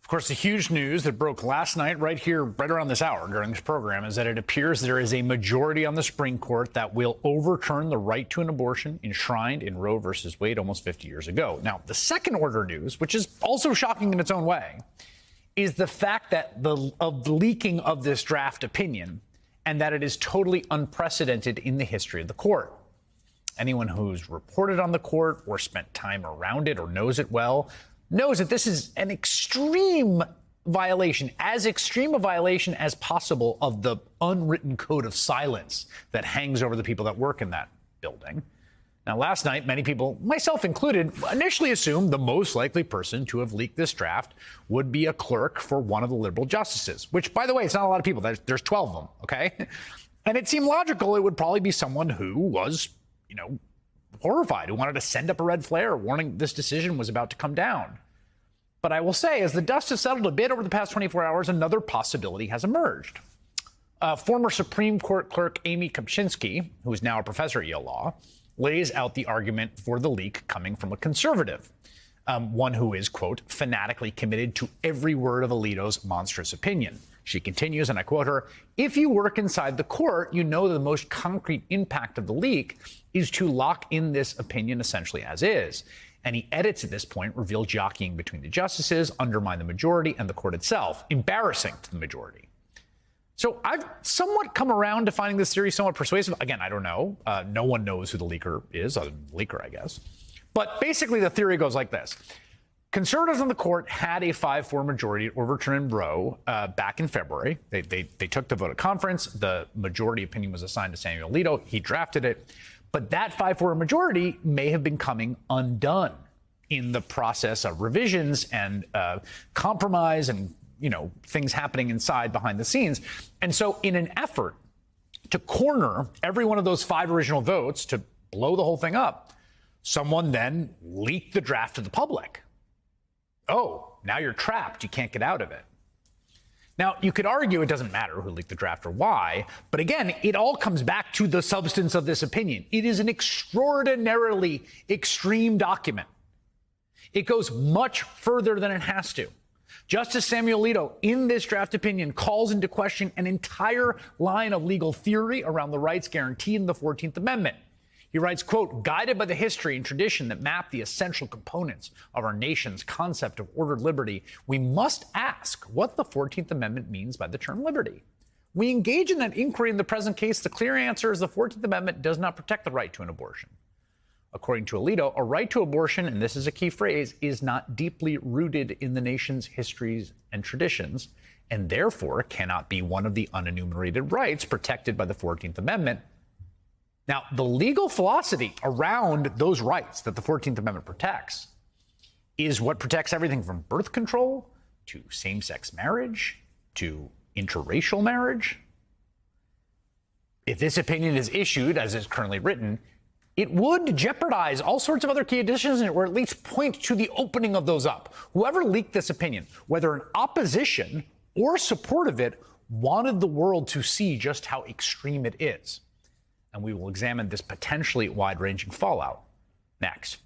Of course, the huge news that broke last night right here, right around this hour during this program, is that it appears there is a majority on the Supreme Court that will overturn the right to an abortion enshrined in Roe versus Wade almost 50 years ago. Now, the second order news, which is also shocking in its own way, is the fact that the leaking of this draft opinion and that it is totally unprecedented in the history of the court. Anyone who's reported on the court or spent time around it or knows it well knows that this is an extreme violation, as extreme a violation as possible of the unwritten code of silence that hangs over the people that work in that building. Now, last night, many people, myself included, initially assumed the most likely person to have leaked this draft would be a clerk for one of the liberal justices, which, by the way, it's not a lot of people. There's 12 of them, okay? And it seemed logical it would probably be someone who was, horrified, who wanted to send up a red flare warning this decision was about to come down. But I will say, as the dust has settled a bit over the past 24 hours, another possibility has emerged. Former Supreme Court clerk Amy Kopczynski, who is now a professor at Yale Law, lays out the argument for the leak coming from a conservative, one who is, quote, fanatically committed to every word of Alito's monstrous opinion. She continues, and I quote her, "If you work inside the court, you know the most concrete impact of the leak is to lock in this opinion essentially as is." Any edits at this point reveal jockeying between the justices, undermine the majority and the court itself, embarrassing to the majority. So I've somewhat come around to finding this theory somewhat persuasive. Again, I don't know. No one knows who the leaker is, other than the leaker, I guess. But basically the theory goes like this. Conservatives on the court had a 5-4 majority to overturn Roe back in February. They took the vote at conference. The majority opinion was assigned to Samuel Alito. He drafted it. But that 5-4 majority may have been coming undone in the process of revisions and compromise and, things happening inside behind the scenes. And so in an effort to corner every one of those 5 original votes to blow the whole thing up, someone then leaked the draft to the public. Oh, now you're trapped. You can't get out of it. Now, you could argue it doesn't matter who leaked the draft or why, but again, it all comes back to the substance of this opinion. It is an extraordinarily extreme document. It goes much further than it has to. Justice Samuel Alito, in this draft opinion, calls into question an entire line of legal theory around the rights guaranteed in the 14th Amendment. He writes, quote, "Guided by the history and tradition that map the essential components of our nation's concept of ordered liberty, we must ask what the 14th Amendment means by the term liberty. We engage in that inquiry in the present case. The clear answer is the 14th Amendment does not protect the right to an abortion." According to Alito, a right to abortion, and this is a key phrase, is not deeply rooted in the nation's histories and traditions, and therefore cannot be one of the unenumerated rights protected by the 14th Amendment. Now, the legal philosophy around those rights that the 14th Amendment protects is what protects everything from birth control to same-sex marriage to interracial marriage. If this opinion is issued, as is currently written, it would jeopardize all sorts of other key additions or at least point to the opening of those up. Whoever leaked this opinion, whether in opposition or support of it, wanted the world to see just how extreme it is. And we will examine this potentially wide-ranging fallout next.